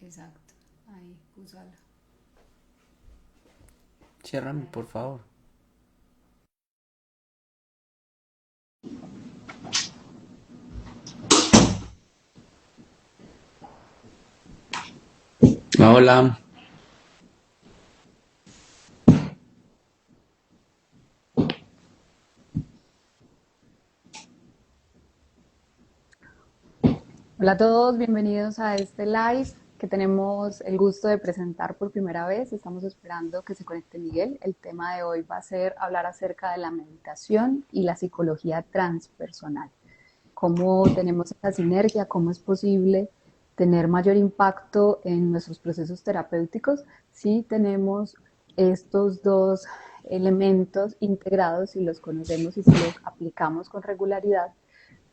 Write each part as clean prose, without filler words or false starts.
Exacto. Ahí, úsala. Ciérrame, por favor. Hola. Hola a todos, bienvenidos a este live que tenemos el gusto de presentar por primera vez. Estamos esperando que se conecte Miguel. El tema de hoy va a ser hablar acerca de la meditación y la psicología transpersonal. Cómo tenemos esta sinergia, cómo es posible tener mayor impacto en nuestros procesos terapéuticos si tenemos estos dos elementos integrados y los conocemos y si los aplicamos con regularidad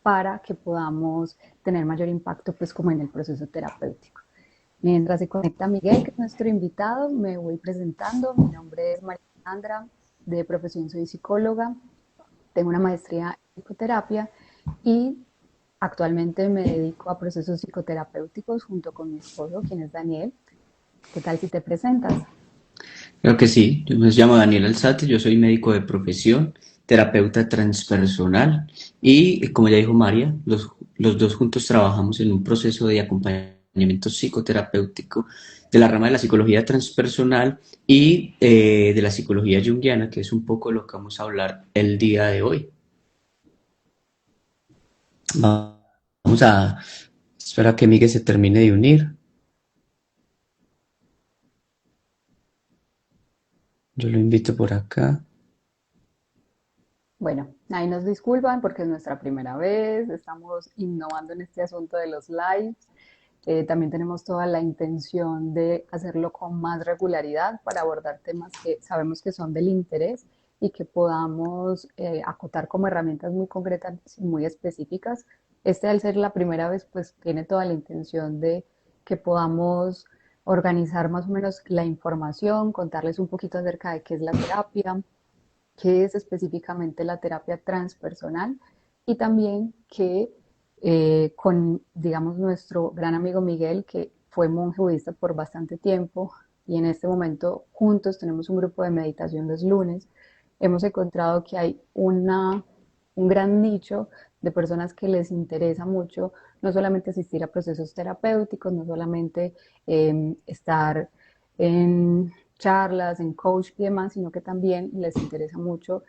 para que podamos tener mayor impacto pues como en el proceso terapéutico. Mientras se conecta Miguel, que es nuestro invitado, me voy presentando. Mi nombre es María Alejandra, de profesión soy psicóloga, tengo una maestría en psicoterapia y actualmente me dedico a procesos psicoterapéuticos junto con mi esposo, quien es Daniel. ¿Qué tal si te presentas? Creo que sí. Yo me llamo Daniel Alzate, yo soy médico de profesión, terapeuta transpersonal y, como ya dijo María, los dos juntos trabajamos en un proceso de acompañamiento psicoterapéutico de la rama de la psicología transpersonal y de la psicología junguiana, que es un poco lo que vamos a hablar el día de hoy. Vamos a esperar a que Miguel se termine de unir. Yo lo invito por acá. Bueno, ahí nos disculpan porque es nuestra primera vez, estamos innovando en este asunto de los lives. También tenemos toda la intención de hacerlo con más regularidad para abordar temas que sabemos que son del interés y que podamos acotar como herramientas muy concretas y muy específicas. Este, al ser la primera vez, pues tiene toda la intención de que podamos organizar más o menos la información, contarles un poquito acerca de qué es la terapia, qué es específicamente la terapia transpersonal y también que con, digamos, nuestro gran amigo Miguel, que fue monje budista por bastante tiempo y en este momento juntos tenemos un grupo de meditación los lunes, hemos encontrado que hay un gran nicho de personas que les interesa mucho no solamente asistir a procesos terapéuticos, no solamente estar en charlas, en coach y demás, sino que también les interesa mucho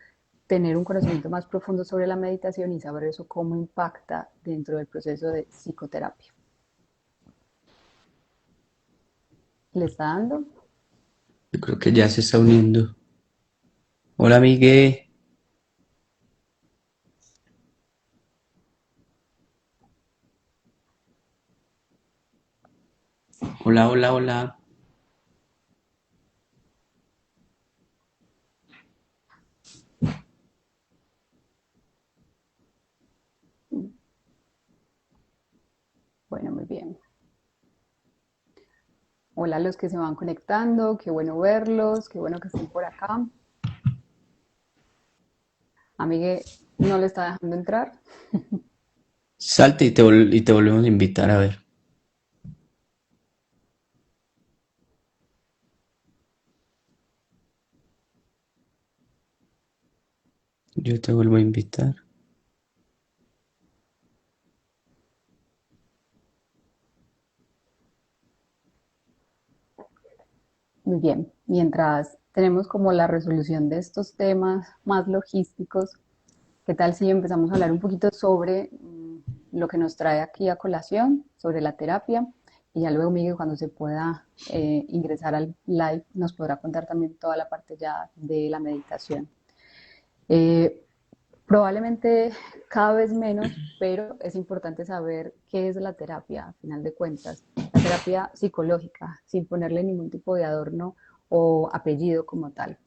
tener un conocimiento más profundo sobre la meditación y saber eso cómo impacta dentro del proceso de psicoterapia. ¿Le está dando? Yo creo que ya se está uniendo. Hola, Miguel. Hola, hola, hola. Bueno, muy bien. Hola a los que se van conectando, qué bueno verlos, qué bueno que estén por acá. A Miguel no le está dejando entrar. Salte y te volvemos a invitar a ver. Yo te vuelvo a invitar. Muy bien, mientras tenemos como la resolución de estos temas más logísticos, ¿qué tal si empezamos a hablar un poquito sobre lo que nos trae aquí a colación, sobre la terapia? Y ya luego Miguel, cuando se pueda ingresar al live, nos podrá contar también toda la parte ya de la meditación. Eh, Probablemente cada vez menos, pero es importante saber qué es la terapia, a final de cuentas. La terapia psicológica, sin ponerle ningún tipo de adorno o apellido como tal.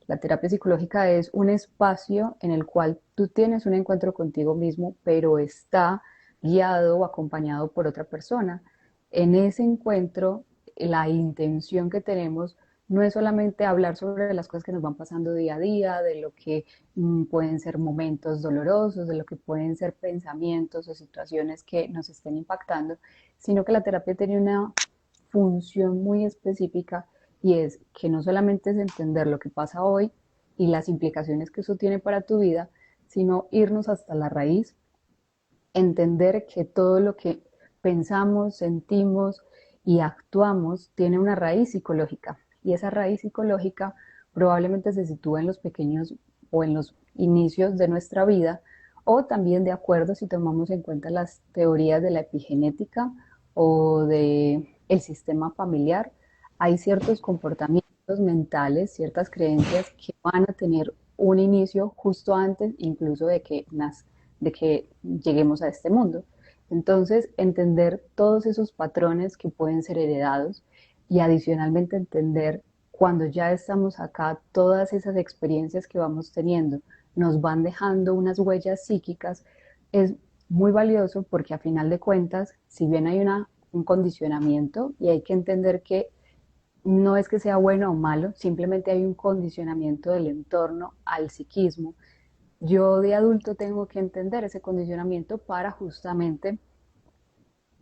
La terapia psicológica es un espacio en el cual tú tienes un encuentro contigo mismo, pero está guiado o acompañado por otra persona. En ese encuentro, la intención que tenemos no es solamente hablar sobre las cosas que nos van pasando día a día, de lo que pueden ser momentos dolorosos, de lo que pueden ser pensamientos o situaciones que nos estén impactando, sino que la terapia tiene una función muy específica, y es que no solamente es entender lo que pasa hoy y las implicaciones que eso tiene para tu vida, sino irnos hasta la raíz, entender que todo lo que pensamos, sentimos y actuamos tiene una raíz psicológica, y esa raíz psicológica probablemente se sitúa en los pequeños o en los inicios de nuestra vida, o también de acuerdo si tomamos en cuenta las teorías de la epigenética o de el sistema familiar. Hay ciertos comportamientos mentales, ciertas creencias que van a tener un inicio justo antes incluso de que lleguemos a este mundo. Entonces, entender todos esos patrones que pueden ser heredados, y adicionalmente entender cuando ya estamos acá, todas esas experiencias que vamos teniendo nos van dejando unas huellas psíquicas, es muy valioso, porque a final de cuentas, si bien hay un condicionamiento, y hay que entender que no es que sea bueno o malo, simplemente hay un condicionamiento del entorno al psiquismo. Yo de adulto tengo que entender ese condicionamiento para justamente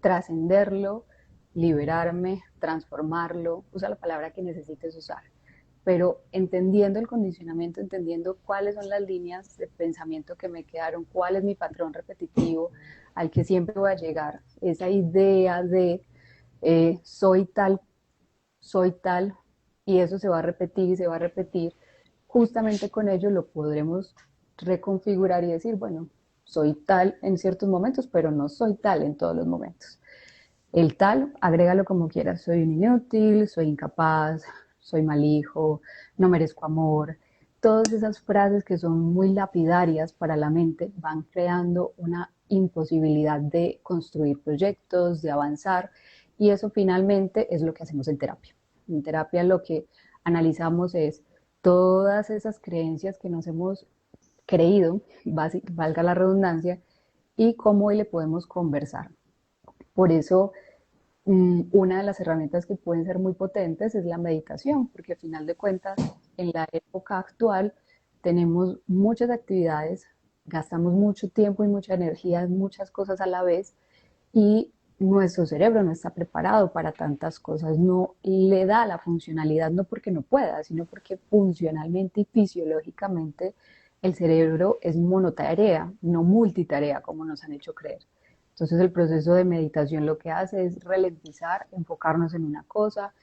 trascenderlo, liberarme, transformarlo, usa la palabra que necesites usar, pero entendiendo el condicionamiento, entendiendo cuáles son las líneas de pensamiento que me quedaron, cuál es mi patrón repetitivo al que siempre voy a llegar, esa idea de soy tal, soy tal, y eso se va a repetir y se va a repetir. Justamente con ello lo podremos reconfigurar y decir, bueno, soy tal en ciertos momentos, pero no soy tal en todos los momentos. El tal, agrégalo como quieras, soy un inútil, soy incapaz, soy mal hijo, no merezco amor. Todas esas frases que son muy lapidarias para la mente van creando una imposibilidad de construir proyectos, de avanzar, y eso finalmente es lo que hacemos en terapia. En terapia lo que analizamos es todas esas creencias que nos hemos creído, valga la redundancia, y cómo hoy le podemos conversar. Por eso, una de las herramientas que pueden ser muy potentes es la meditación, porque al final de cuentas, en la época actual, tenemos muchas actividades, gastamos mucho tiempo y mucha energía en muchas cosas a la vez, y nuestro cerebro no está preparado para tantas cosas, no le da la funcionalidad, no porque no pueda, sino porque funcionalmente y fisiológicamente el cerebro es monotarea, no multitarea como nos han hecho creer. Entonces el proceso de meditación lo que hace es ralentizar, enfocarnos en una cosa,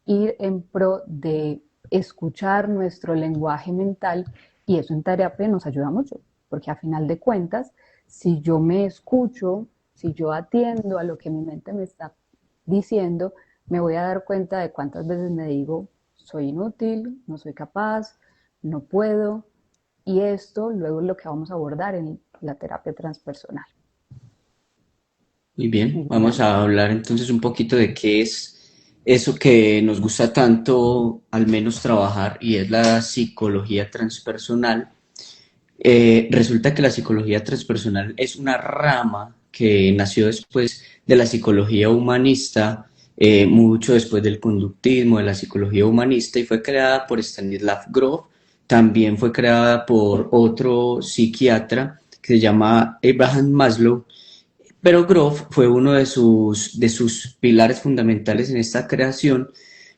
ir en pro de escuchar nuestro lenguaje mental, y eso en terapia nos ayuda mucho, porque a final de cuentas, si yo me escucho, si yo atiendo a lo que mi mente me está diciendo, me voy a dar cuenta de cuántas veces me digo, soy inútil, no soy capaz, no puedo, y esto luego es lo que vamos a abordar en la terapia transpersonal. Muy bien, vamos Bueno, a hablar entonces un poquito de qué es eso que nos gusta tanto, al menos trabajar, y es la psicología transpersonal. Resulta que la psicología transpersonal es una rama que nació después de la psicología humanista, mucho después del conductismo, de la psicología humanista, y fue creada por Stanislav Grof. También fue creada por otro psiquiatra que se llama Abraham Maslow, pero Grof fue uno de sus pilares fundamentales en esta creación,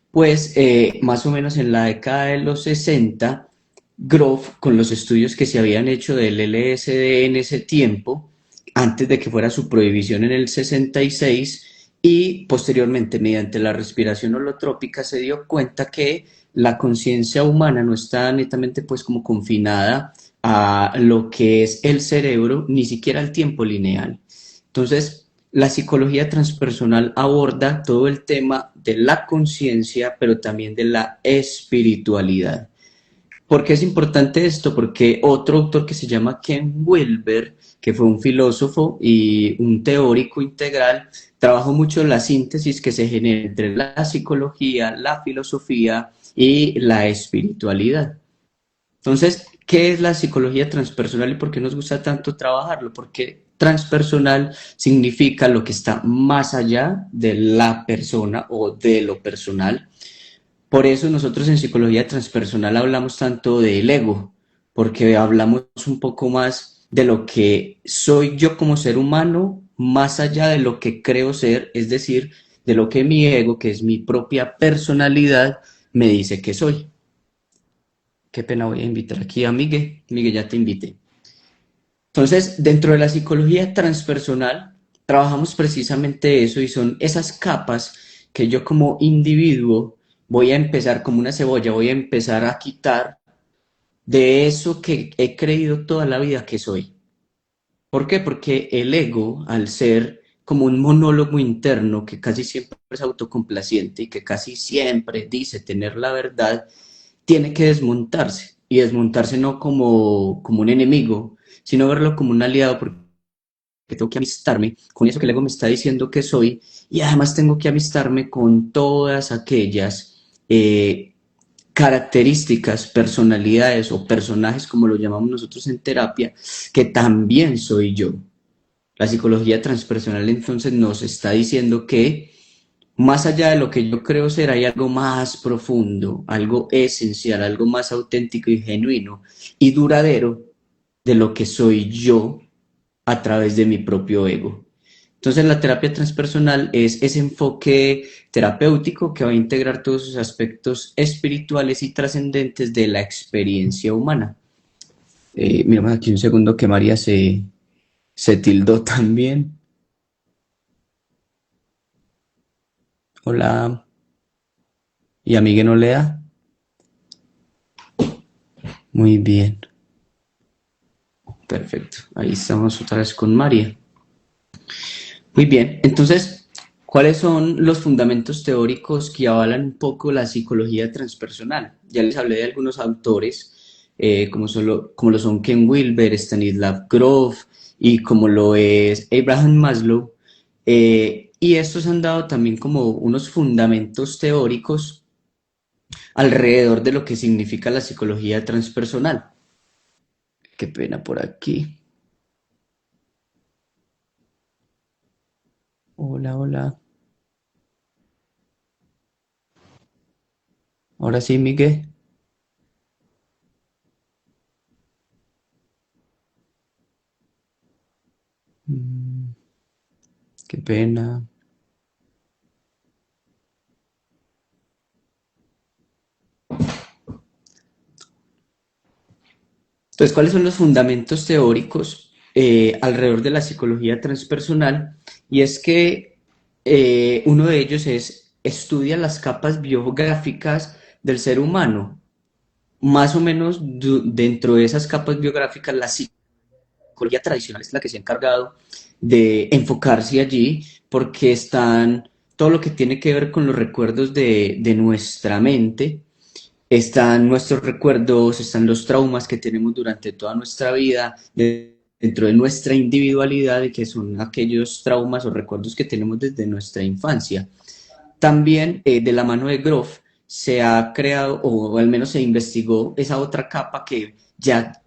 pues más o menos en la década de los 60, Grof, con los estudios que se habían hecho del LSD en ese tiempo, antes de que fuera su prohibición en el 66, y posteriormente mediante la respiración holotrópica, se dio cuenta que la conciencia humana no está netamente pues como confinada a lo que es el cerebro, ni siquiera al tiempo lineal. Entonces, la psicología transpersonal aborda todo el tema de la conciencia, pero también de la espiritualidad. ¿Por qué es importante esto? Porque otro autor que se llama Ken Wilber, que fue un filósofo y un teórico integral, trabajó mucho en la síntesis que se genera entre la psicología, la filosofía y la espiritualidad. Entonces, ¿qué es la psicología transpersonal y por qué nos gusta tanto trabajarlo? Porque transpersonal significa lo que está más allá de la persona o de lo personal. Por eso nosotros en psicología transpersonal hablamos tanto del ego, porque hablamos un poco más de lo que soy yo como ser humano, más allá de lo que creo ser, es decir, de lo que mi ego, que es mi propia personalidad, me dice que soy. Qué pena, voy a invitar aquí a Miguel. Miguel, ya te invité. Entonces, dentro de la psicología transpersonal, trabajamos precisamente eso y son esas capas que yo como individuo voy a empezar como una cebolla, voy a empezar a quitar de eso que he creído toda la vida que soy. ¿Por qué? Porque el ego, al ser como un monólogo interno que casi siempre es autocomplaciente y que casi siempre dice tener la verdad, tiene que desmontarse. Y desmontarse no como un enemigo, sino verlo como un aliado, porque tengo que amistarme con eso que el ego me está diciendo que soy, y además tengo que amistarme con todas aquellas características, personalidades o personajes, como lo llamamos nosotros en terapia, que también soy yo. La psicología transpersonal entonces nos está diciendo que más allá de lo que yo creo ser, hay algo más profundo, algo esencial, algo más auténtico y genuino y duradero de lo que soy yo a través de mi propio ego. Entonces la terapia transpersonal es ese enfoque terapéutico que va a integrar todos esos aspectos espirituales y trascendentes de la experiencia humana. Miramos aquí un segundo que María se tildó también. Hola. ¿Y a Miguel no le da? Muy bien. Perfecto. Ahí estamos otra vez con María. Muy bien. Entonces, ¿cuáles son los fundamentos teóricos que avalan un poco la psicología transpersonal? Ya les hablé de algunos autores, como lo son Ken Wilber, Stanislav Grof y como lo es Abraham Maslow. Y estos han dado también como unos fundamentos teóricos alrededor de lo que significa la psicología transpersonal. Qué pena por aquí. Hola, hola. Ahora sí, Miguel. Mm, qué pena. Entonces, ¿cuáles son los fundamentos teóricos alrededor de la psicología transpersonal? Y es que uno de ellos es estudia las capas biográficas del ser humano. Más o menos dentro de esas capas biográficas, la psicología tradicional es la que se ha encargado de enfocarse allí porque están todo lo que tiene que ver con los recuerdos de nuestra mente, están nuestros recuerdos, están los traumas que tenemos durante toda nuestra vida, dentro de nuestra individualidad, y que son aquellos traumas o recuerdos que tenemos desde nuestra infancia. También de la mano de Grof se ha creado, o al menos se investigó, esa otra capa que ya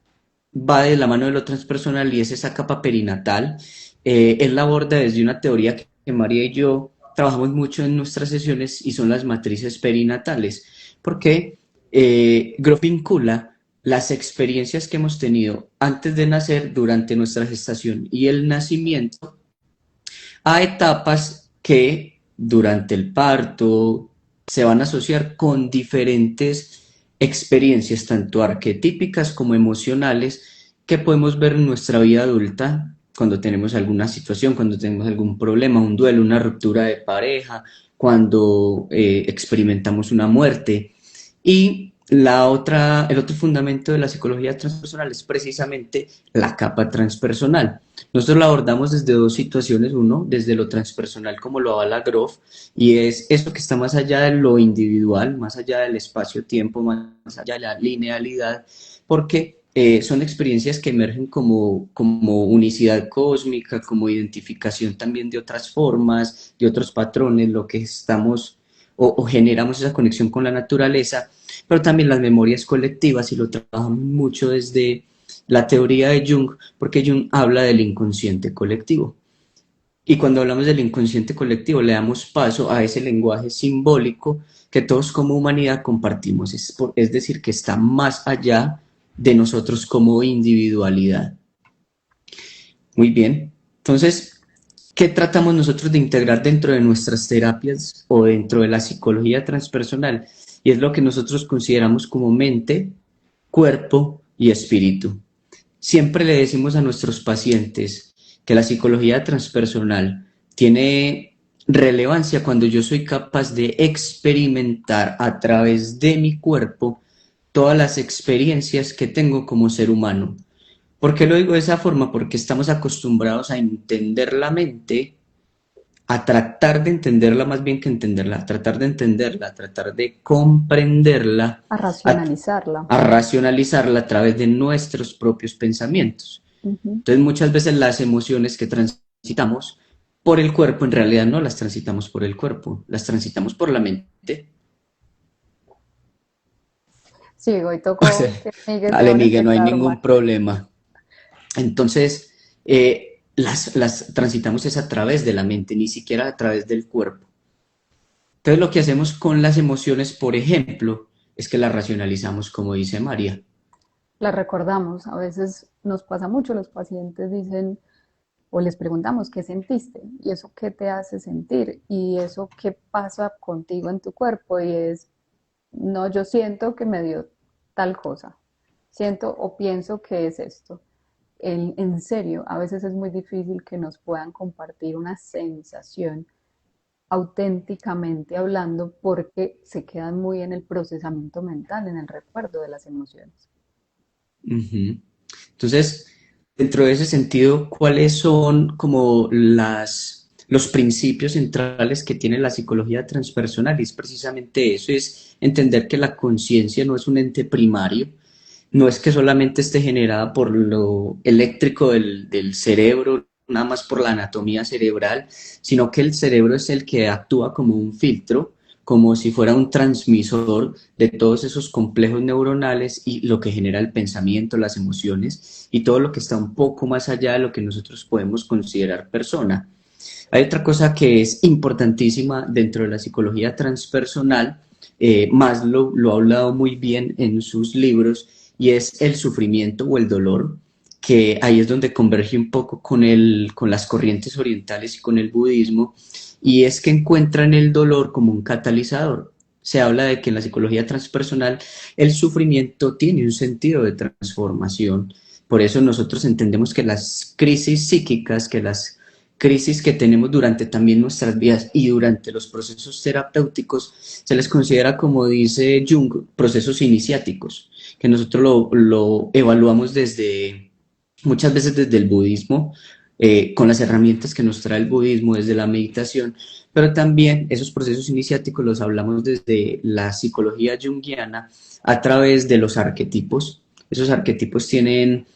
va de la mano de lo transpersonal y es esa capa perinatal. Él la aborda desde una teoría que María y yo trabajamos mucho en nuestras sesiones y son las matrices perinatales, porque Grof vincula las experiencias que hemos tenido antes de nacer, durante nuestra gestación y el nacimiento, a etapas que durante el parto se van a asociar con diferentes experiencias, tanto arquetípicas como emocionales, que podemos ver en nuestra vida adulta cuando tenemos alguna situación, cuando tenemos algún problema, un duelo, una ruptura de pareja, cuando experimentamos una muerte. Y el otro fundamento de la psicología transpersonal es precisamente la capa transpersonal. Nosotros la abordamos desde dos situaciones, uno, desde lo transpersonal como lo avala Grof, y es eso que está más allá de lo individual, más allá del espacio-tiempo, más allá de la linealidad, porque son experiencias que emergen como unicidad cósmica, como identificación también de otras formas, de otros patrones, lo que estamos o generamos esa conexión con la naturaleza, pero también las memorias colectivas, y lo trabajamos mucho desde la teoría de Jung, porque Jung habla del inconsciente colectivo. Y cuando hablamos del inconsciente colectivo, le damos paso a ese lenguaje simbólico que todos como humanidad compartimos, es decir, que está más allá de nosotros como individualidad. Muy bien, entonces, ¿qué tratamos nosotros de integrar dentro de nuestras terapias o dentro de la psicología transpersonal? Y es lo que nosotros consideramos como mente, cuerpo y espíritu. Siempre le decimos a nuestros pacientes que la psicología transpersonal tiene relevancia cuando yo soy capaz de experimentar a través de mi cuerpo todas las experiencias que tengo como ser humano. ¿Por qué lo digo de esa forma? Porque estamos acostumbrados a entender la mente, a tratar de entenderla más bien que entenderla, a tratar de entenderla, a tratar de comprenderla, A a, racionalizarla. a racionalizarla a través de nuestros propios pensamientos. Ujú. Entonces muchas veces las emociones que transitamos por el cuerpo en realidad no las transitamos por el cuerpo, las transitamos por la mente. Sí, hoy O sea, tocó que Miguel se dale, abra Miguel, este no hay karma. ningún problema. Entonces, las transitamos es a través de la mente, ni siquiera a través del cuerpo. Entonces, lo que hacemos con las emociones, por ejemplo, es que las racionalizamos, como dice María. La recordamos. A veces nos pasa mucho, los pacientes dicen o les preguntamos qué sentiste y eso qué te hace sentir y eso qué pasa contigo en tu cuerpo y es, no, yo siento que me dio tal cosa, siento o pienso que es esto. En serio, a veces es muy difícil que nos puedan compartir una sensación auténticamente hablando porque se quedan muy en el procesamiento mental, en el recuerdo de las emociones. Ujú. Entonces, dentro de ese sentido, ¿cuáles son como los principios centrales que tiene la psicología transpersonal? Y es precisamente eso, es entender que la conciencia no es un ente primario, no es que solamente esté generada por lo eléctrico del cerebro, nada más por la anatomía cerebral, sino que el cerebro es el que actúa como un filtro, como si fuera un transmisor de todos esos complejos neuronales y lo que genera el pensamiento, las emociones y todo lo que está un poco más allá de lo que nosotros podemos considerar persona. Hay otra cosa que es importantísima dentro de la psicología transpersonal, Maslow lo ha hablado muy bien en sus libros, y es el sufrimiento o el dolor, que ahí es donde converge un poco con las corrientes orientales y con el budismo, y es que encuentran el dolor como un catalizador. Se habla de que en la psicología transpersonal el sufrimiento tiene un sentido de transformación. Por eso nosotros entendemos que las crisis psíquicas, que las crisis que tenemos durante también nuestras vidas y durante los procesos terapéuticos, se les considera, como dice Jung, procesos iniciáticos, que nosotros lo evaluamos desde, muchas veces desde el budismo, con las herramientas que nos trae el budismo, desde la meditación, pero también esos procesos iniciáticos los hablamos desde la psicología junguiana a través de los arquetipos. Esos arquetipos tienen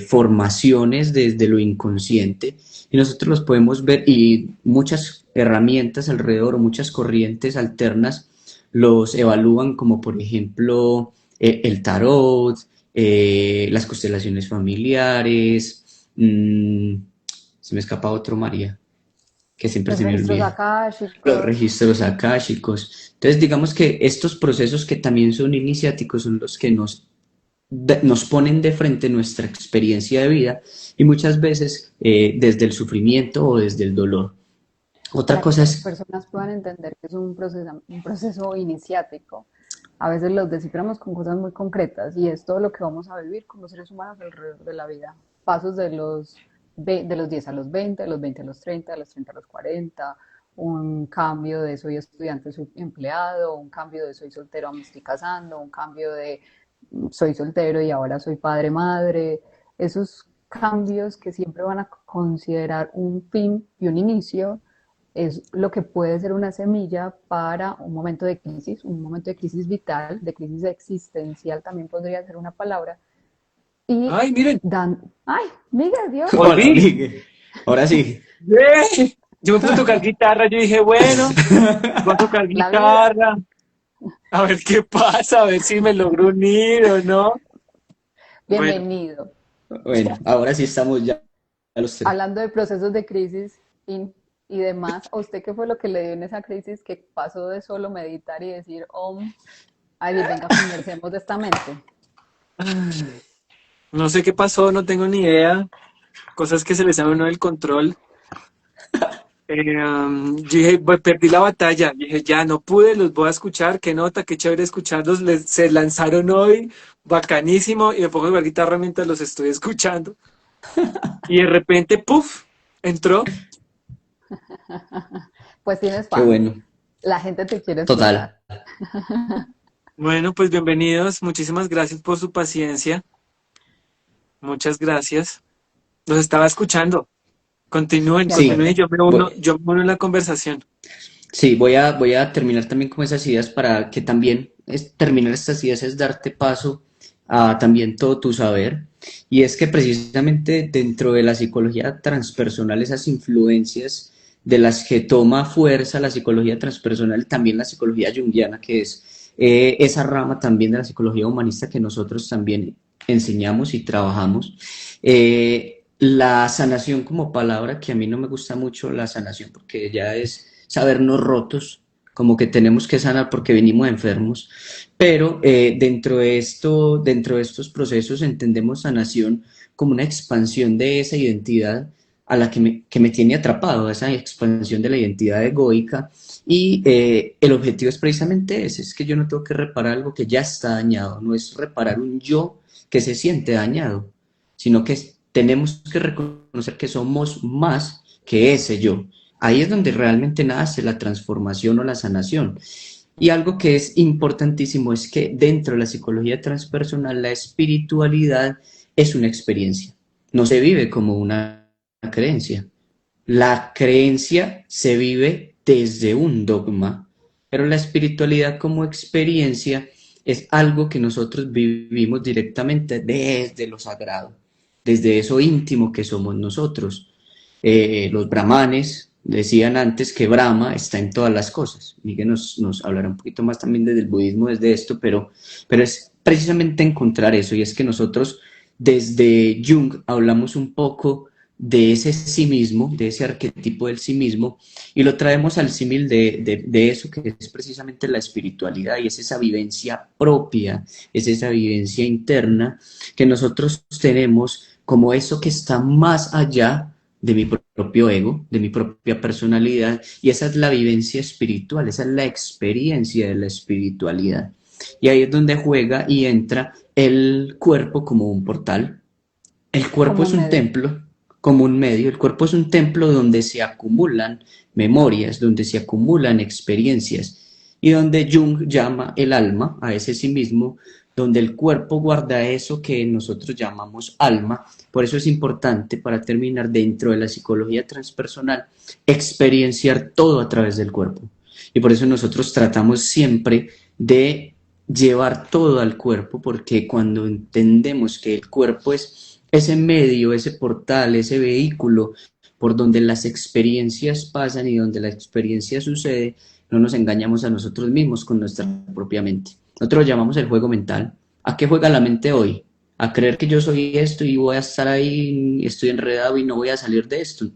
formaciones desde lo inconsciente y nosotros los podemos ver y muchas herramientas alrededor, muchas corrientes alternas los evalúan como por ejemplo el tarot, las constelaciones familiares, se me escapa otro María, que siempre Los se me registros olvida, los akáshicos. registros akáshicos. Entonces digamos que estos procesos que también son iniciáticos son los que nos ponen de frente nuestra experiencia de vida y muchas veces desde el sufrimiento o desde el dolor. Otra Para que cosa las es, personas puedan entender que es un proceso iniciático, a veces los desciframos con cosas muy concretas y es todo lo que vamos a vivir como seres humanos alrededor de la vida. Pasos de los 10 a los 20, de los 20 a los 30, de los 30 a los 40, un cambio de soy estudiante, soy empleado, un cambio de soy soltero, me estoy casando, un cambio de soy soltero y ahora soy padre, madre. Esos cambios que siempre van a considerar un fin y un inicio es lo que puede ser una semilla para un momento de crisis vital, de crisis existencial también podría ser una palabra. Y Ay, miren, ay, Miguel, Dios, hola volví. Miguel, ahora sí. ¡Bien! Yo me puse a tocar guitarra, yo dije, bueno, voy a tocar la vida, guitarra, a ver qué pasa, a ver si me logro unir o no. Bueno, bienvenido. Bueno, ahora sí estamos ya a los tres. Hablando de procesos de crisis y demás, ¿a usted qué fue lo que le dio en esa crisis que pasó de solo meditar y decir, ay, venga, conversemos de esta mente? no sé qué pasó, no tengo ni idea. Cosas que se les salen a uno del control. Yo dije, perdí la batalla. Dije, ya no pude, los voy a escuchar. Qué nota, qué chévere escucharlos. Se lanzaron hoy, bacanísimo. Y me pongo a jugar guitarra mientras los estoy escuchando. Y de repente, ¡puf! Entró. Pues tienes Qué fans. bueno, La gente te quiere total. escuchar. Bueno, pues bienvenidos. Muchísimas gracias por su paciencia. Muchas gracias. Los estaba escuchando. Continúen, De continúen y acuerdo. Sí, yo me uno en la conversación. sí, voy a terminar también con esas ideas para que también terminar estas ideas es darte paso a también todo tu saber. Y es que precisamente dentro de la psicología transpersonal, esas influencias de las que toma fuerza la psicología transpersonal, también la psicología junguiana, que es esa rama también de la psicología humanista que nosotros también enseñamos y trabajamos. La sanación como palabra, que a mí no me gusta mucho la sanación porque ya es sabernos rotos, como que tenemos que sanar porque venimos enfermos, pero dentro de estos procesos entendemos sanación como una expansión de esa identidad a la que me tiene atrapado, a esa expansión de la identidad egoica y el objetivo es precisamente ese, es que yo no tengo que reparar algo que ya está dañado, no es reparar un yo que se siente dañado, sino que tenemos que reconocer que somos más que ese yo. Ahí es donde realmente nace la transformación o la sanación. Y algo que es importantísimo es que dentro de la psicología transpersonal la espiritualidad es una experiencia, no se vive como una creencia. La creencia se vive desde un dogma, pero la espiritualidad como experiencia es algo que nosotros vivimos directamente desde lo sagrado, desde eso íntimo que somos nosotros. Los brahmanes decían antes que Brahma está en todas las cosas. Miguel nos hablará un poquito más también desde el budismo, desde esto, pero es precisamente encontrar eso, y es que nosotros desde Jung hablamos un poco de ese sí mismo, de ese arquetipo del sí mismo, y lo traemos al símil de eso que es precisamente la espiritualidad, y es esa vivencia propia, es esa vivencia interna que nosotros tenemos como eso que está más allá de mi propio ego, de mi propia personalidad, y esa es la vivencia espiritual, esa es la experiencia de la espiritualidad. Y ahí es donde juega y entra el cuerpo como un portal. El cuerpo Como es un un medio. templo, como un medio. El cuerpo es un templo donde se acumulan memorias, donde se acumulan experiencias y donde Jung llama el alma a ese sí mismo, donde el cuerpo guarda eso que nosotros llamamos alma. Por eso es importante, para terminar, dentro de la psicología transpersonal, experienciar todo a través del cuerpo. Y por eso nosotros tratamos siempre de llevar todo al cuerpo, porque cuando entendemos que el cuerpo es ese medio, ese portal, ese vehículo por donde las experiencias pasan y donde la experiencia sucede, no nos engañamos a nosotros mismos con nuestra propia mente. Nosotros lo llamamos el juego mental. ¿A qué juega la mente hoy? A creer que yo soy esto y voy a estar ahí, estoy enredado y no voy a salir de esto.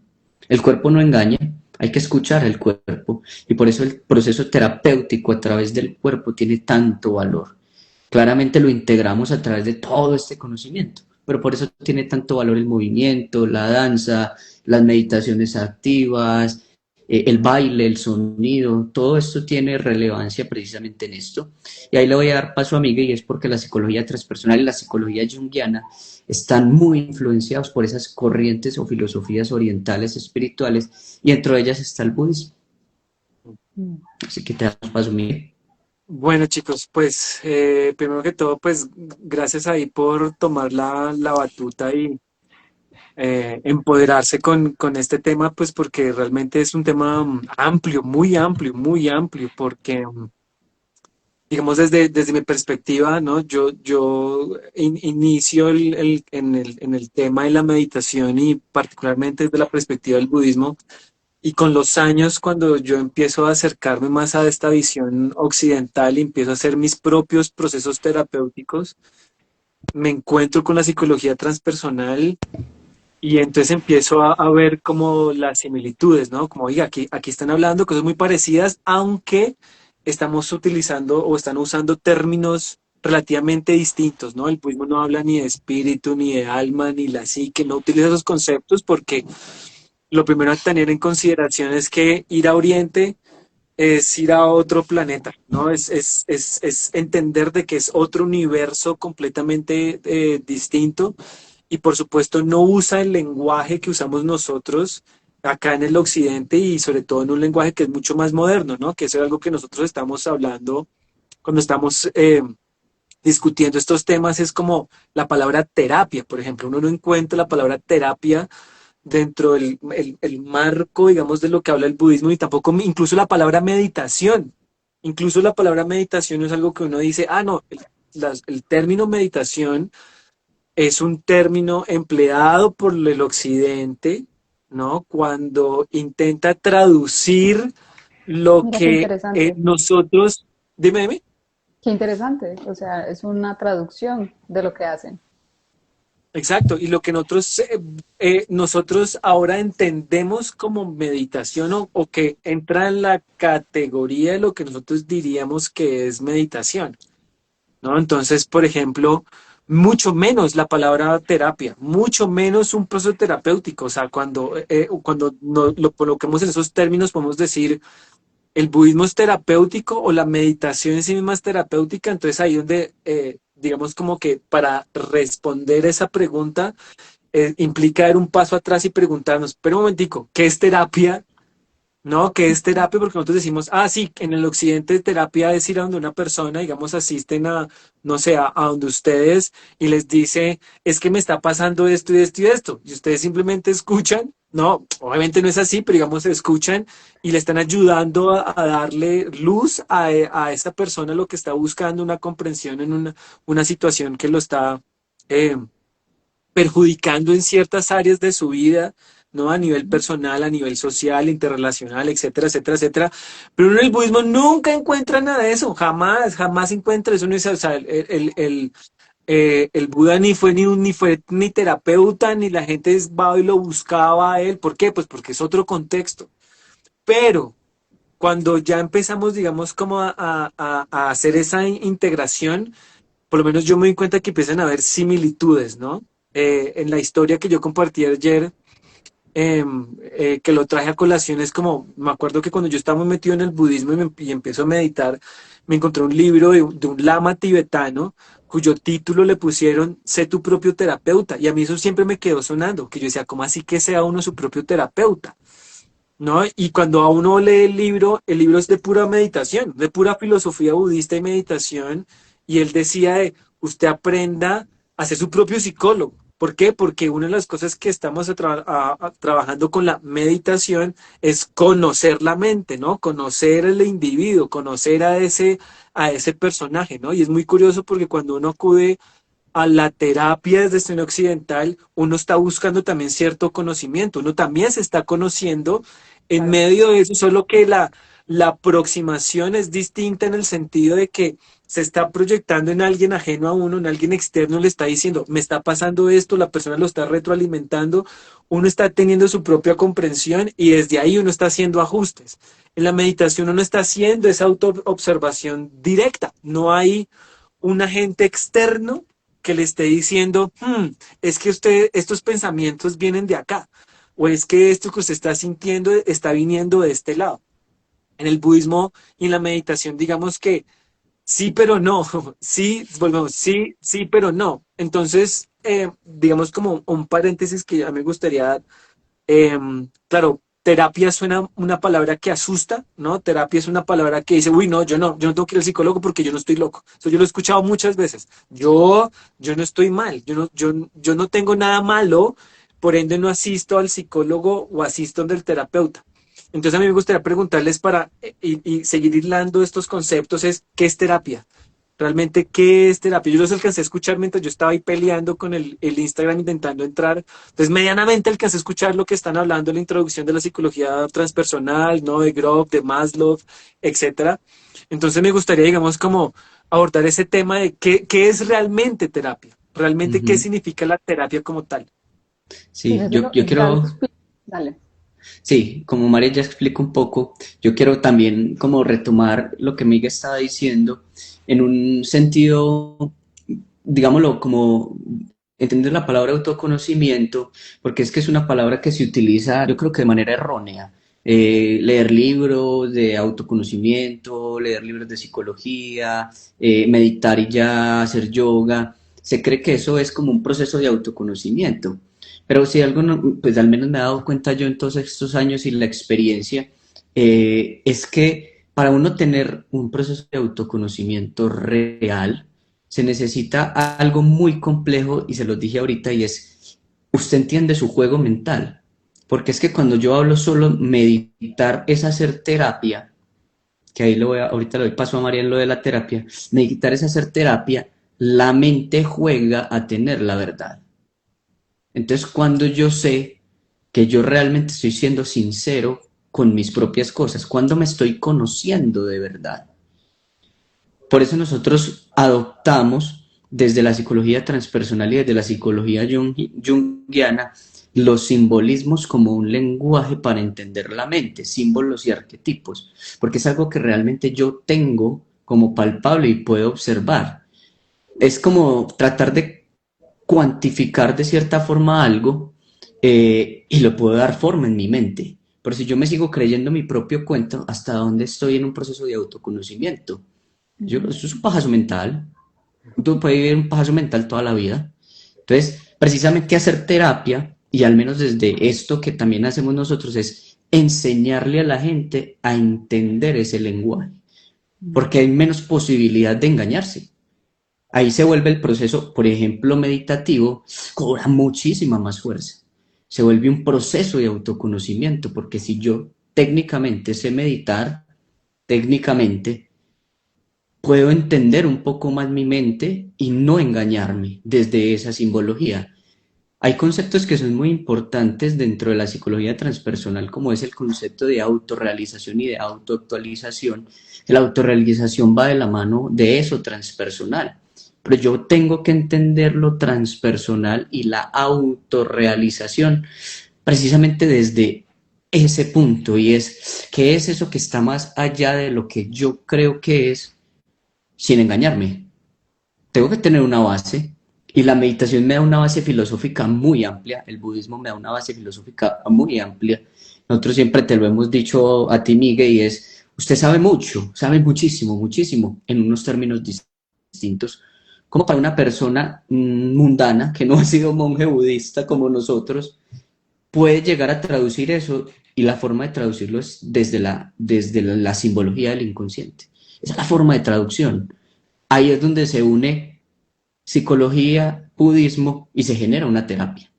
El cuerpo no engaña, hay que escuchar el cuerpo y por eso el proceso terapéutico a través del cuerpo tiene tanto valor. Claramente lo integramos a través de todo este conocimiento, pero por eso tiene tanto valor el movimiento, la danza, las meditaciones activas, el baile, el sonido, todo esto tiene relevancia precisamente en esto. Y ahí le voy a dar paso a Miguel, y es porque la psicología transpersonal y la psicología junguiana están muy influenciados por esas corrientes o filosofías orientales espirituales, y dentro de ellas está el budismo. Mm. Así que te damos paso, Miguel. Bueno, chicos, pues primero que todo, pues gracias ahí por tomar la batuta y empoderarse con este tema, pues porque realmente es un tema amplio, muy amplio, porque digamos desde mi perspectiva, ¿no? Yo inicio en el tema de la meditación y particularmente desde la perspectiva del budismo. Y con los años, cuando yo empiezo a acercarme más a esta visión occidental y empiezo a hacer mis propios procesos terapéuticos, me encuentro con la psicología transpersonal y entonces empiezo a ver como las similitudes, ¿no? Como, oiga, aquí están hablando cosas muy parecidas, aunque estamos utilizando o están usando términos relativamente distintos, ¿no? El budismo no habla ni de espíritu, ni de alma, ni la psique, no utiliza esos conceptos porque lo primero a tener en consideración es que ir a Oriente es ir a otro planeta, ¿no? Es entender de que es otro universo completamente distinto y por supuesto no usa el lenguaje que usamos nosotros acá en el occidente y sobre todo en un lenguaje que es mucho más moderno, ¿no? Que eso es algo que nosotros estamos hablando cuando estamos discutiendo estos temas, es como la palabra terapia, por ejemplo, uno no encuentra la palabra terapia dentro del el marco, digamos, de lo que habla el budismo y tampoco incluso la palabra meditación. Incluso la palabra meditación es algo que uno dice, ah, no, el término meditación es un término empleado por el occidente, ¿no? Cuando intenta traducir lo Mira qué que interesante, nosotros, dime. qué interesante. O sea, es una traducción de lo que hacen. Exacto, y lo que nosotros ahora entendemos como meditación o que entra en la categoría de lo que nosotros diríamos que es meditación, ¿no? Entonces, por ejemplo, mucho menos la palabra terapia, mucho menos un proceso terapéutico, o sea, cuando lo coloquemos en esos términos, podemos decir el budismo es terapéutico o la meditación en sí misma es terapéutica, entonces ahí donde, digamos como que para responder esa pregunta implica dar un paso atrás y preguntarnos, pero un momentico, ¿qué es terapia? No, ¿qué es terapia? Porque nosotros decimos, ah, sí, en el occidente terapia es ir a donde una persona, digamos, asisten a, no sé, a donde ustedes y les dice, es que me está pasando esto y esto y esto. Y ustedes simplemente escuchan, no, obviamente no es así, pero digamos, escuchan y le están ayudando a darle luz a esa persona lo que está buscando, una comprensión en una situación que lo está eh, perjudicando en ciertas áreas de su vida, ¿no? A nivel personal, a nivel social, interrelacional, etcétera, etcétera, etcétera. Pero uno en el budismo nunca encuentra nada de eso, jamás, jamás encuentra eso. No es, o sea, el Buda ni fue ni terapeuta, ni la gente va y lo buscaba a él. ¿Por qué? Pues porque es otro contexto. Pero cuando ya empezamos, digamos, como a hacer esa integración, por lo menos yo me doy cuenta que empiezan a haber similitudes, ¿no? En la historia que yo compartí ayer, que lo traje a colación, es como, me acuerdo que cuando yo estaba muy metido en el budismo y empiezo a meditar, me encontré un libro de un lama tibetano cuyo título le pusieron Sé tu propio terapeuta. Y a mí eso siempre me quedó sonando, que yo decía, ¿cómo así que sea uno su propio terapeuta? ¿No? Y cuando a uno lee el libro es de pura meditación, de pura filosofía budista y meditación, y él decía de, usted aprenda a ser su propio psicólogo. ¿Por qué? Porque una de las cosas que estamos trabajando con la meditación es conocer la mente, ¿no? Conocer el individuo, conocer a ese personaje, ¿no? Y es muy curioso porque cuando uno acude a la terapia desde el occidental, uno está buscando también cierto conocimiento, uno también se está conociendo en Claro. medio de eso, solo que la aproximación es distinta en el sentido de que se está proyectando en alguien ajeno a uno, en alguien externo le está diciendo, me está pasando esto, la persona lo está retroalimentando, uno está teniendo su propia comprensión y desde ahí uno está haciendo ajustes. En la meditación uno está haciendo esa autoobservación directa, no hay un agente externo que le esté diciendo, es que usted, estos pensamientos vienen de acá, o es que esto que usted está sintiendo está viniendo de este lado. En el budismo y en la meditación, digamos que sí, pero no, sí, volvemos, sí, sí, pero no. Entonces, digamos como un paréntesis que a mí me gustaría claro, terapia suena una palabra que asusta, ¿no? Terapia es una palabra que dice, uy, no, yo no tengo que ir al psicólogo porque yo no estoy loco. Eso yo lo he escuchado muchas veces. Yo no estoy mal, yo no tengo nada malo, por ende no asisto al psicólogo o asisto del terapeuta. Entonces a mí me gustaría preguntarles para y seguir hilando estos conceptos es, ¿qué es terapia? Realmente, ¿qué es terapia? Yo los alcancé a escuchar mientras yo estaba ahí peleando con el Instagram intentando entrar. Entonces, medianamente alcancé a escuchar lo que están hablando en la introducción de la psicología transpersonal, ¿no? De Grof, de Maslow, etcétera. Entonces, me gustaría, digamos, como abordar ese tema de qué es realmente terapia. Realmente, ¿qué Ujú. significa la terapia como tal? Pues Sí, eso yo ya lo quiero, explico. Dale. sí, como María ya explica un poco, yo quiero también como retomar lo que Miguel estaba diciendo en un sentido, digámoslo, como entender la palabra autoconocimiento, porque es que es una palabra que se utiliza, yo creo que de manera errónea. Leer libros de autoconocimiento, leer libros de psicología, meditar y ya hacer yoga, se cree que eso es como un proceso de autoconocimiento. Pero si algo, pues al menos me he dado cuenta yo en todos estos años y la experiencia, es que para uno tener un proceso de autoconocimiento real, se necesita algo muy complejo y se los dije ahorita y es, usted entiende su juego mental, porque es que cuando yo hablo solo meditar es hacer terapia, que ahí ahorita le doy paso a María en lo de la terapia, meditar es hacer terapia, la mente juega a tener la verdad. Entonces cuando yo sé que yo realmente estoy siendo sincero con mis propias cosas, cuando me estoy conociendo de verdad. Por eso nosotros adoptamos desde la psicología transpersonal y desde la psicología junguiana los simbolismos como un lenguaje para entender la mente, símbolos y arquetipos, porque es algo que realmente yo tengo como palpable y puedo observar. Es como tratar de cuantificar de cierta forma algo y lo puedo dar forma en mi mente. Pero si yo me sigo creyendo mi propio cuento, ¿hasta dónde estoy en un proceso de autoconocimiento? Eso es un pajazo mental. Tú puedes vivir un pajazo mental toda la vida. Entonces, precisamente hacer terapia, y al menos desde esto que también hacemos nosotros, es enseñarle a la gente a entender ese lenguaje, porque hay menos posibilidad de engañarse. Ahí se vuelve el proceso, por ejemplo, meditativo, cobra muchísima más fuerza. Se vuelve un proceso de autoconocimiento, porque si yo técnicamente sé meditar, técnicamente puedo entender un poco más mi mente y no engañarme desde esa simbología. Hay conceptos que son muy importantes dentro de la psicología transpersonal, como es el concepto de autorrealización y de autoactualización. La autorrealización va de la mano de eso transpersonal, pero yo tengo que entender lo transpersonal y la autorrealización precisamente desde ese punto, y es, ¿qué es eso que está más allá de lo que yo creo que es, sin engañarme? Tengo que tener una base, y la meditación me da una base filosófica muy amplia, el budismo me da una base filosófica muy amplia. Nosotros siempre te lo hemos dicho a ti, Miguel, y es, usted sabe mucho, sabe muchísimo, muchísimo, en unos términos distintos, como para una persona mundana que no ha sido monje budista como nosotros, puede llegar a traducir eso, y la forma de traducirlo es desde la simbología del inconsciente. Esa es la forma de traducción. Ahí es donde se une psicología, budismo y se genera una terapia.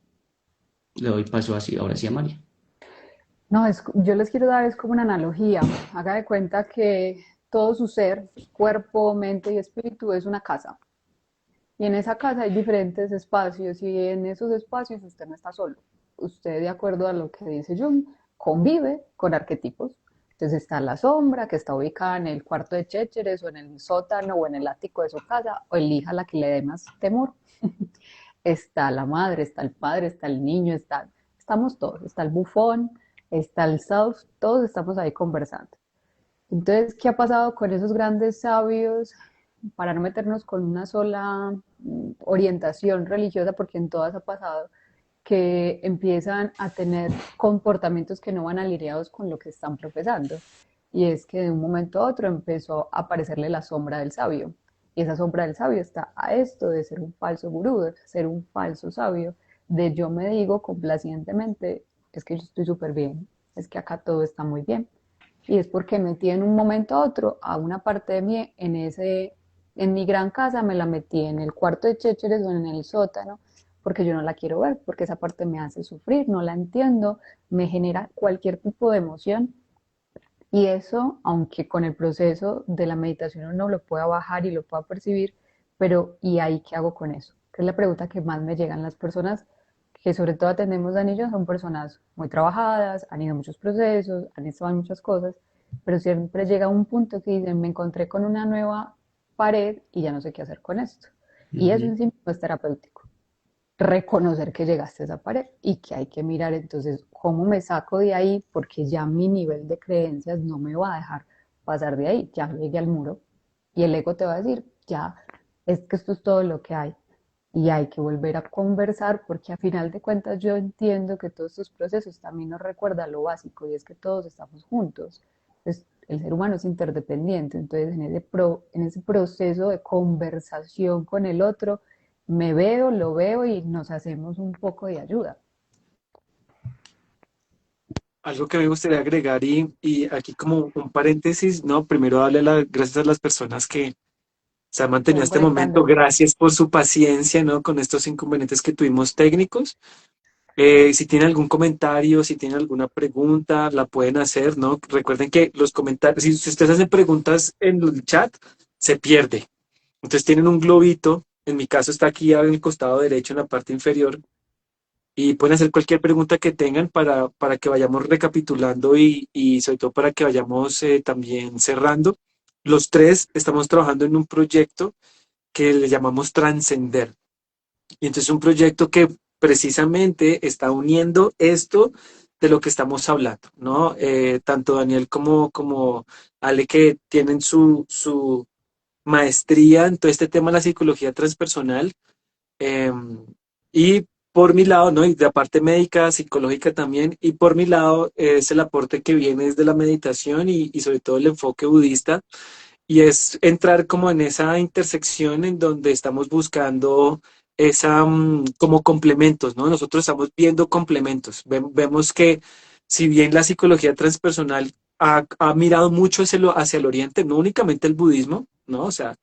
Le doy paso así, ahora sí a María. No, yo les quiero dar es como una analogía. Haga de cuenta que todo su ser, cuerpo, mente y espíritu es una casa. Y en esa casa hay diferentes espacios y en esos espacios usted no está solo. Usted, de acuerdo a lo que dice Jung, convive con arquetipos. Entonces está la sombra que está ubicada en el cuarto de Chécheres o en el sótano o en el ático de su casa, o elija la que le dé más temor. Está la madre, está el padre, está el niño, estamos todos, está el bufón, está el self, todos estamos ahí conversando. Entonces, ¿qué ha pasado con esos grandes sabios? Para no meternos con una sola orientación religiosa, porque en todas ha pasado, que empiezan a tener comportamientos que no van alineados con lo que están profesando. Y es que de un momento a otro empezó a aparecerle la sombra del sabio. Y esa sombra del sabio está a esto de ser un falso gurú, de ser un falso sabio, de yo me digo complacientemente, es que yo estoy súper bien, es que acá todo está muy bien. Y es porque metí en un momento a otro a una parte de mí en mi gran casa, me la metí en el cuarto de Chécheres o en el sótano, porque yo no la quiero ver, porque esa parte me hace sufrir, no la entiendo, me genera cualquier tipo de emoción. Y eso, aunque con el proceso de la meditación uno lo pueda bajar y lo pueda percibir, pero ¿y ahí qué hago con eso? Que es la pregunta que más me llegan las personas que sobre todo atendemos a niños, son personas muy trabajadas, han ido a muchos procesos, han estado en muchas cosas, pero siempre llega un punto que dicen, me encontré con una nueva pared y ya no sé qué hacer con esto. Y eso Ujú. en sí mismo es terapéutico, reconocer que llegaste a esa pared y que hay que mirar entonces cómo me saco de ahí, porque ya mi nivel de creencias no me va a dejar pasar de ahí, ya llegué al muro y el ego te va a decir, ya, es que esto es todo lo que hay. y hay que volver a conversar porque a final de cuentas yo entiendo que todos estos procesos también nos recuerdan lo básico y es que todos estamos juntos. Entonces, el ser humano es interdependiente, entonces en ese proceso de conversación con el otro, me veo, lo veo y nos hacemos un poco de ayuda. Algo que me gustaría agregar y aquí como un paréntesis, ¿no? Primero darle las gracias a las personas que se han mantenido Están este momento. conectando. Gracias por su paciencia, ¿no? Con estos inconvenientes que tuvimos técnicos. Si tienen algún comentario, si tienen alguna pregunta, la pueden hacer, ¿no? Recuerden que los comentarios, si ustedes hacen preguntas en el chat, se pierde. Entonces tienen un globito, en mi caso está aquí en el costado derecho, en la parte inferior, y pueden hacer cualquier pregunta que tengan para que vayamos recapitulando y sobre todo para que vayamos también cerrando. Los tres estamos trabajando en un proyecto que le llamamos Transcender. Y entonces es un proyecto que precisamente está uniendo esto de lo que estamos hablando, ¿no? Tanto Daniel como Ale que tienen su maestría en todo este tema de la psicología transpersonal, eh, y por mi lado, ¿no? Y de la parte médica, psicológica también, y por mi lado es el aporte que viene desde la meditación y sobre todo el enfoque budista, y es entrar como en esa intersección en donde estamos buscando esa, como complementos, ¿no? Nosotros estamos viendo complementos. Vemos que si bien la psicología transpersonal ha mirado mucho hacia el oriente, no únicamente el budismo, ¿no? O sea,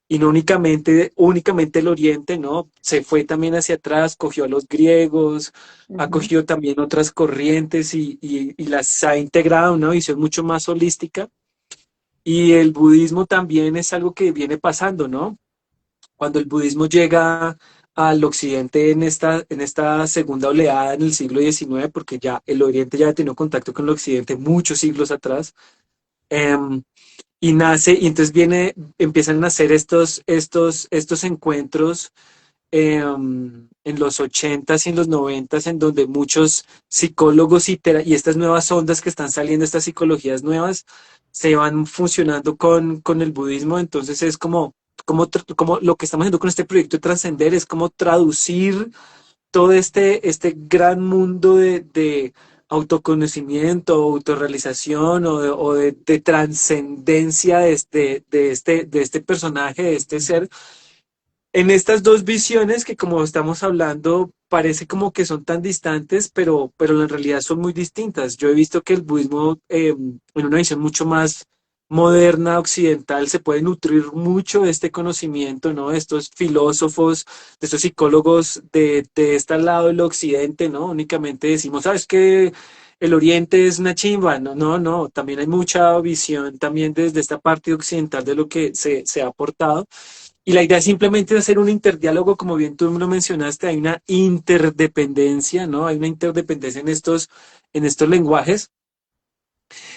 y no únicamente el oriente, ¿no? Se fue también hacia atrás, cogió a los griegos, ha Ujú. cogido también otras corrientes y las ha integrado a una visión mucho más holística. Y el budismo también es algo que viene pasando, ¿no? Cuando el budismo llega al occidente en esta segunda oleada en el siglo XIX, porque ya el oriente ya ha tenido contacto con el occidente muchos siglos atrás, em, y nace, y entonces empiezan a nacer estos encuentros en los 80s y en los 90s, en donde muchos psicólogos y estas nuevas ondas que están saliendo, estas psicologías nuevas, se van funcionando con el budismo. Entonces es como lo que estamos haciendo con este proyecto de Trascender, es como traducir todo este gran mundo de autoconocimiento, autorrealización de trascendencia de este personaje, de este ser, en estas dos visiones que, como estamos hablando, parece como que son tan distantes, pero en realidad son muy distintas. Yo he visto que el budismo, en una visión mucho más moderna, occidental, se puede nutrir mucho de este conocimiento, ¿no? De estos filósofos, de estos psicólogos de este lado del occidente, ¿no? Únicamente decimos, ¿sabes qué? El oriente es una chimba. No, no, no. También hay mucha visión también desde esta parte occidental de lo que se ha aportado. Y la idea es simplemente hacer un interdiálogo, como bien tú lo mencionaste, hay una interdependencia, ¿no? Hay una interdependencia en estos lenguajes.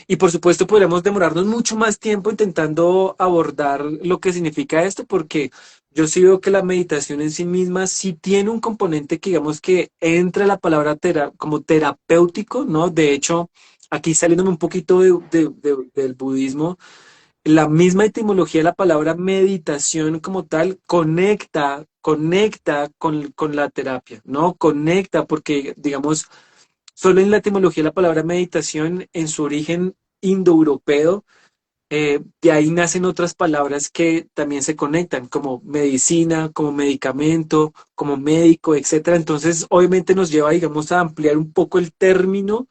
Y por supuesto podríamos demorarnos mucho más tiempo intentando abordar lo que significa esto, porque yo sí veo que la meditación en sí misma sí tiene un componente que digamos que entra la palabra como terapéutico, ¿no? De hecho, aquí saliéndome un poquito del budismo, la misma etimología de la palabra meditación como tal conecta con la terapia, ¿no? Conecta porque, digamos, solo en la etimología de la palabra meditación, en su origen indoeuropeo, de ahí nacen otras palabras que también se conectan, como medicina, como medicamento, como médico, etcétera. Entonces, obviamente nos lleva, digamos, a ampliar un poco el término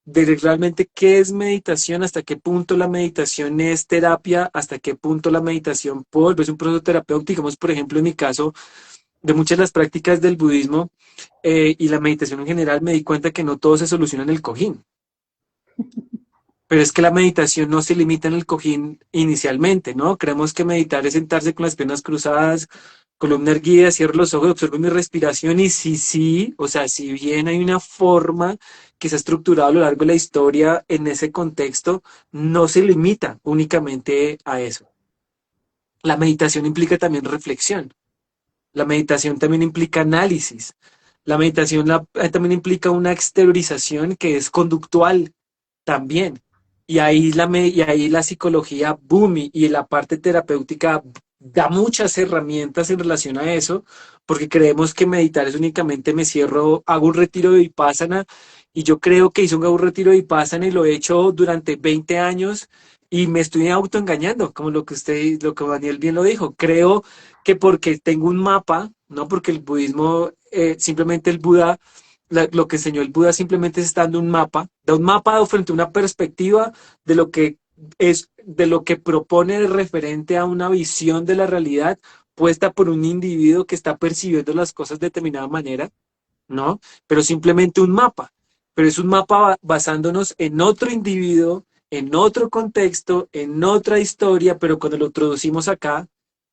de realmente qué es meditación, hasta qué punto la meditación es terapia, hasta qué punto la meditación puede volverse un proceso terapéutico. Digamos, por ejemplo, en mi caso, de muchas de las prácticas del budismo y la meditación en general, me di cuenta que no todo se soluciona en el cojín. Pero es que la meditación no se limita en el cojín inicialmente, ¿no? Creemos que meditar es sentarse con las piernas cruzadas, columna erguida, cierro los ojos, observo mi respiración y sí, o sea, si bien hay una forma que se ha estructurado a lo largo de la historia en ese contexto, no se limita únicamente a eso. La meditación implica también reflexión, la meditación también implica análisis, la meditación también implica una exteriorización que es conductual también. Y ahí la psicología boom y la parte terapéutica da muchas herramientas en relación a eso, porque creemos que meditar es únicamente me cierro, hago un retiro de Vipassana, y yo creo que hice un retiro de Vipassana y lo he hecho durante 20 años y me estoy autoengañando, como lo que Daniel bien lo dijo. Creo que porque tengo un mapa, no porque el budismo, simplemente el Buda, lo que enseñó el Buda simplemente es dando un mapa, da un mapa frente a una perspectiva de lo que de lo que propone referente a una visión de la realidad puesta por un individuo que está percibiendo las cosas de determinada manera, ¿no? Pero simplemente un mapa. Pero es un mapa basándonos en otro individuo, en otro contexto, en otra historia, pero cuando lo introducimos acá,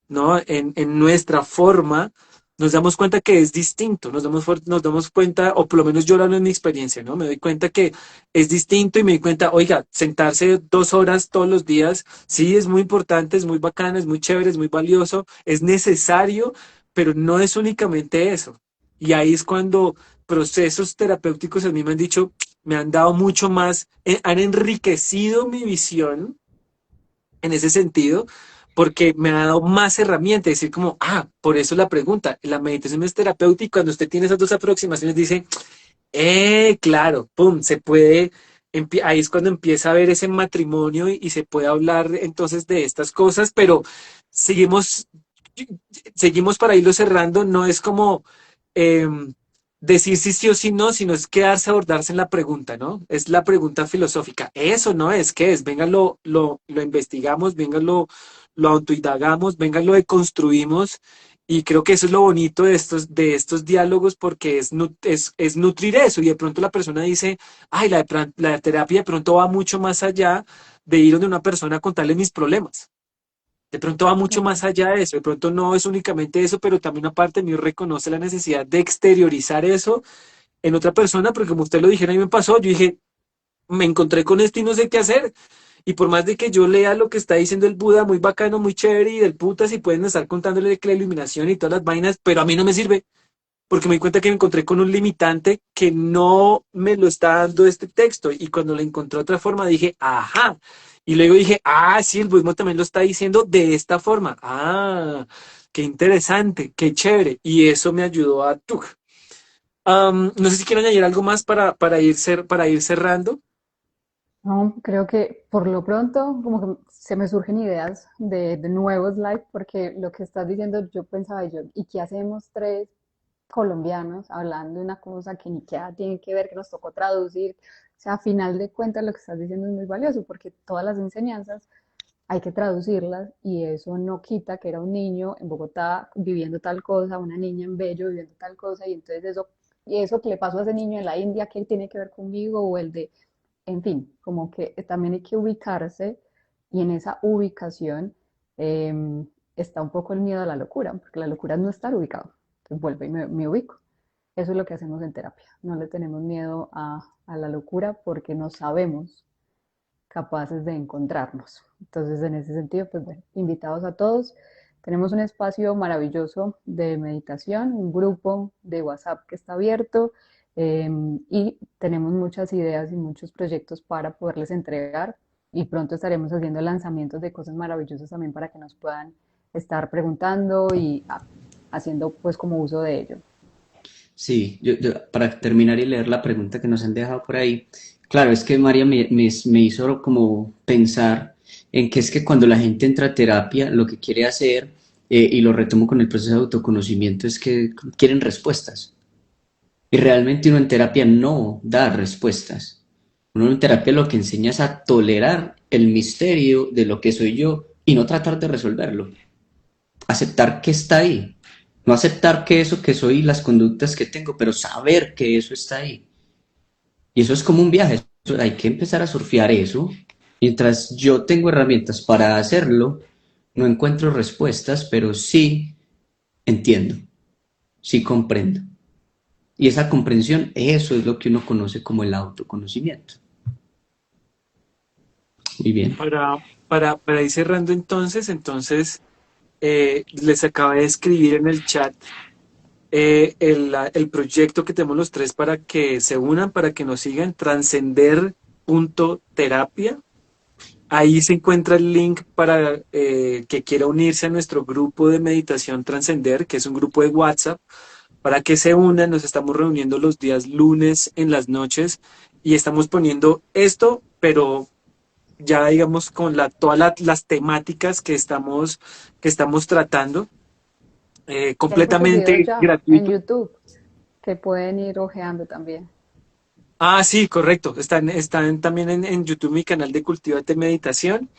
¿no? En nuestra forma, nos damos cuenta que es distinto, nos damos cuenta, o por lo menos yo lo hablo en mi experiencia, ¿no? Me doy cuenta que es distinto y me doy cuenta, oiga, sentarse 2 horas todos los días, sí, es muy importante, es muy bacano, es muy chévere, es muy valioso, es necesario, pero no es únicamente eso. Y ahí es cuando procesos terapéuticos a mí me han dicho, me han dado mucho más, han enriquecido mi visión en ese sentido, porque me ha dado más herramientas, decir como, por eso la pregunta, la meditación es terapéutica, cuando usted tiene esas dos aproximaciones, dice, claro, pum, se puede, ahí es cuando empieza a ver ese matrimonio y se puede hablar entonces de estas cosas, pero seguimos, seguimos para irlo cerrando, no es como decir si sí o si no, sino es quedarse a abordarse en la pregunta, ¿no? Es la pregunta filosófica. Eso no es, ¿qué es? Venga, lo investigamos, venga, lo autoindagamos, venga, lo deconstruimos. Y creo que eso es lo bonito de estos diálogos, porque es nutrir eso. Y de pronto la persona dice, ay, la terapia de pronto va mucho más allá de ir donde una persona a contarle mis problemas. De pronto va mucho más allá de eso, de pronto no es únicamente eso, pero también una parte de mí reconoce la necesidad de exteriorizar eso en otra persona, porque como usted lo dijera, a mí me pasó, yo dije, me encontré con esto y no sé qué hacer. Y por más de que yo lea lo que está diciendo el Buda, muy bacano, muy chévere, y del putas, y pueden estar contándole que la iluminación y todas las vainas, pero a mí no me sirve, porque me di cuenta que me encontré con un limitante que no me lo está dando este texto. Y cuando lo encontré de otra forma, dije, ajá. Y luego dije, sí, el budismo también lo está diciendo de esta forma. Qué interesante, qué chévere. Y eso me ayudó a... no sé si quiero añadir algo más para ir cerrando. No, creo que por lo pronto como que se me surgen ideas de nuevos live porque lo que estás diciendo yo pensaba yo, ¿y qué hacemos tres colombianos hablando de una cosa que ni qué tiene que ver, que nos tocó traducir? O sea, a final de cuentas lo que estás diciendo es muy valioso porque todas las enseñanzas hay que traducirlas y eso no quita que era un niño en Bogotá viviendo tal cosa, una niña en Bello viviendo tal cosa y entonces eso que le pasó a ese niño en la India, ¿qué tiene que ver conmigo? O el de en fin, como que también hay que ubicarse y en esa ubicación está un poco el miedo a la locura, porque la locura es no estar ubicado. Entonces vuelvo y me ubico. Eso es lo que hacemos en terapia. No le tenemos miedo a la locura porque no sabemos capaces de encontrarnos. Entonces, en ese sentido, pues bueno, invitados a todos. Tenemos un espacio maravilloso de meditación, un grupo de WhatsApp que está abierto y tenemos muchas ideas y muchos proyectos para poderles entregar y pronto estaremos haciendo lanzamientos de cosas maravillosas también para que nos puedan estar preguntando y haciendo pues como uso de ello. Sí, para terminar y leer la pregunta que nos han dejado por ahí, claro, es que María me hizo como pensar en que es que cuando la gente entra a terapia, lo que quiere hacer, y lo retomo con el proceso de autoconocimiento, es que quieren respuestas. Y realmente uno en terapia no da respuestas. Uno en terapia lo que enseña es a tolerar el misterio de lo que soy yo y no tratar de resolverlo. Aceptar que está ahí. No aceptar que eso que soy, las conductas que tengo, pero saber que eso está ahí. Y eso es como un viaje. Hay que empezar a surfear eso. Mientras yo tengo herramientas para hacerlo, no encuentro respuestas, pero sí entiendo, sí comprendo. Y esa comprensión, eso es lo que uno conoce como el autoconocimiento. Muy bien. Para ir cerrando entonces, les acabé de escribir en el chat el proyecto que tenemos los tres para que se unan, para que nos sigan, trascender.terapia. Ahí se encuentra el link para que quiera unirse a nuestro grupo de meditación Trascender, que es un grupo de WhatsApp, para que se unan. Nos estamos reuniendo los días lunes en las noches y estamos poniendo esto, pero ya digamos con las temáticas que estamos tratando, Y hay muchos videos completamente ya en gratuito. YouTube que pueden ir hojeando también. Ah, sí, correcto. Están también en YouTube mi canal de Cultívate Meditación.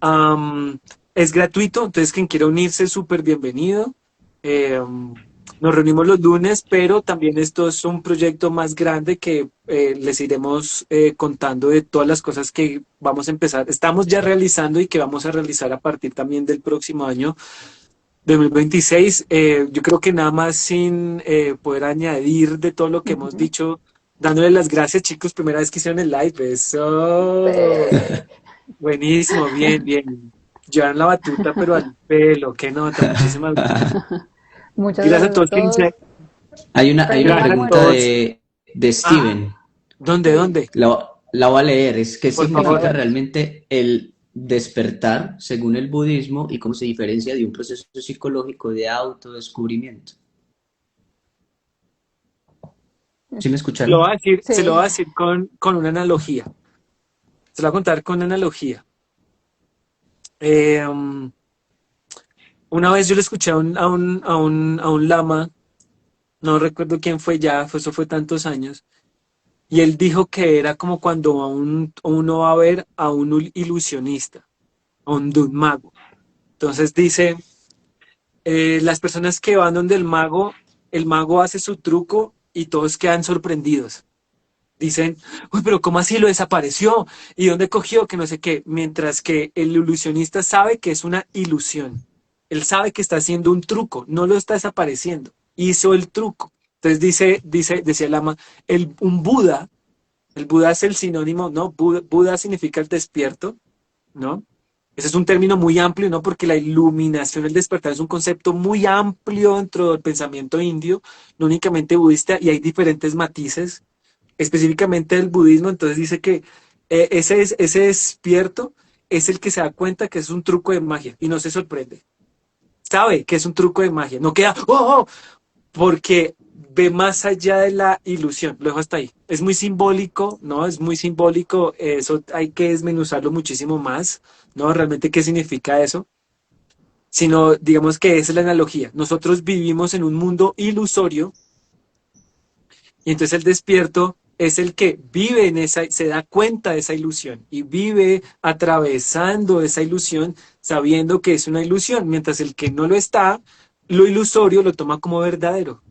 Am, es gratuito, entonces quien quiera unirse, súper bienvenido. Nos reunimos los lunes, pero también esto es un proyecto más grande que les iremos contando de todas las cosas que vamos a empezar, estamos ya realizando y que vamos a realizar a partir también del próximo año 2026. Yo creo que nada más sin poder añadir de todo lo que hemos Ujú. dicho, dándole las gracias, chicos, primera vez que hicieron el live. Eso. Sí. Buenísimo, bien, bien. Llevan la batuta, pero al pelo, qué nota, muchísimas gracias. Muchas Gracias a gracias a todos que todos. Hay Feliz una gracias a pregunta almuerzo. todos. de Ah, Steven. ¿dónde, Sí, dónde? La voy a leer. Es ¿qué Por claro, significa favor. vemos. realmente el despertar según el budismo y cómo se diferencia de un proceso psicológico de autodescubrimiento? ¿Sí me escucharon? Se lo Sí. voy a decir con una analogía. Se lo voy a contar con una analogía. Eh, um, una vez yo le escuché a un lama, no recuerdo quién fue ya, eso fue tantos años, y él dijo que era como cuando uno va a ver a un ilusionista, a de un mago. Entonces dice, las personas que van donde el mago hace su truco y todos quedan sorprendidos. Dicen, uy, pero ¿cómo así lo desapareció? ¿Y dónde cogió? Que no sé qué. Mientras que el ilusionista sabe que es una ilusión. Él sabe que está haciendo un truco, no lo está desapareciendo. Hizo el truco. Entonces decía el ama, el Buda es el sinónimo, ¿no? Buda significa el despierto, ¿no? Ese es un término muy amplio, ¿no? Porque la iluminación, el despertar es un concepto muy amplio dentro del pensamiento indio, no únicamente budista, y hay diferentes matices específicamente del budismo. Entonces dice que ese despierto es el que se da cuenta que es un truco de magia y no se sorprende. Sabe que es un truco de magia, no queda, ¡oh! Porque ve más allá de la ilusión. Lo dejo hasta ahí. Es muy simbólico, ¿no? Es muy simbólico. Eso hay que desmenuzarlo muchísimo más, ¿no? Realmente, ¿qué significa eso? Sino, digamos que esa es la analogía. Nosotros vivimos en un mundo ilusorio y entonces el despierto es el que vive en esa, se da cuenta de esa ilusión y vive atravesando esa ilusión sabiendo que es una ilusión, mientras el que no lo está, lo ilusorio lo toma como verdadero,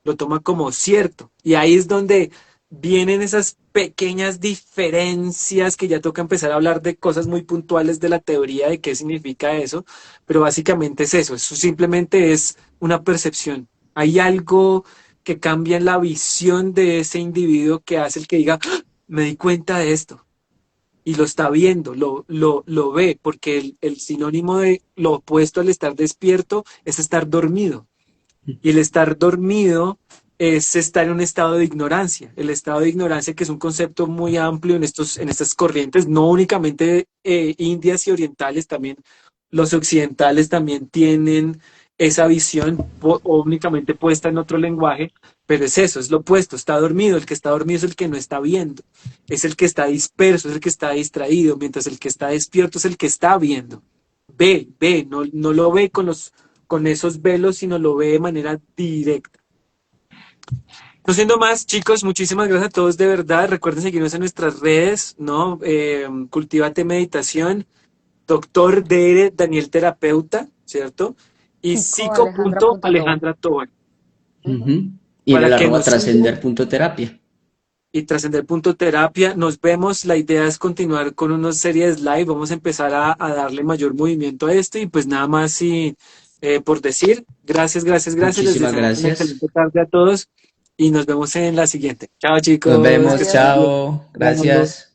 lo toma como cierto. Y ahí es donde vienen esas pequeñas diferencias que ya toca empezar a hablar de cosas muy puntuales de la teoría de qué significa eso, pero básicamente es eso simplemente es una percepción. Hay algo que cambia en la visión de ese individuo que hace el que diga, ¡ah! Me di cuenta de esto. Y lo está viendo, lo ve, porque el sinónimo de lo opuesto al estar despierto es estar dormido. Y el estar dormido es estar en un estado de ignorancia. El estado de ignorancia, que es un concepto muy amplio en estas corrientes, no únicamente indias y orientales, también los occidentales también tienen esa visión o únicamente puesta en otro lenguaje, pero es eso, es lo opuesto, está dormido. El que está dormido es el que no está viendo, es el que está disperso, es el que está distraído, mientras el que está despierto es el que está viendo. Ve, no lo ve con esos velos, sino lo ve de manera directa. No siendo más, chicos, muchísimas gracias a todos de verdad. Recuerden seguirnos en nuestras redes, ¿no? Cultívate Meditación, Doctor DR Daniel Terapeuta, ¿cierto? Y Psicoalejandra.tobar. Alejandra Tobar, Ujú. Ujú. Y en para el que arroba nos sigan trascender.terapia. y trascender punto terapia. Nos vemos. La idea es continuar con una serie de live. Vamos a empezar a darle mayor movimiento a esto y pues nada más y por decir, gracias, gracias, gracias. Les Muchísimas deseamos una gracias. excelente tarde a todos y nos vemos en la siguiente. Chao, Nos chicos, que vemos. estén bien. Adiós. Chao. Chao. Gracias.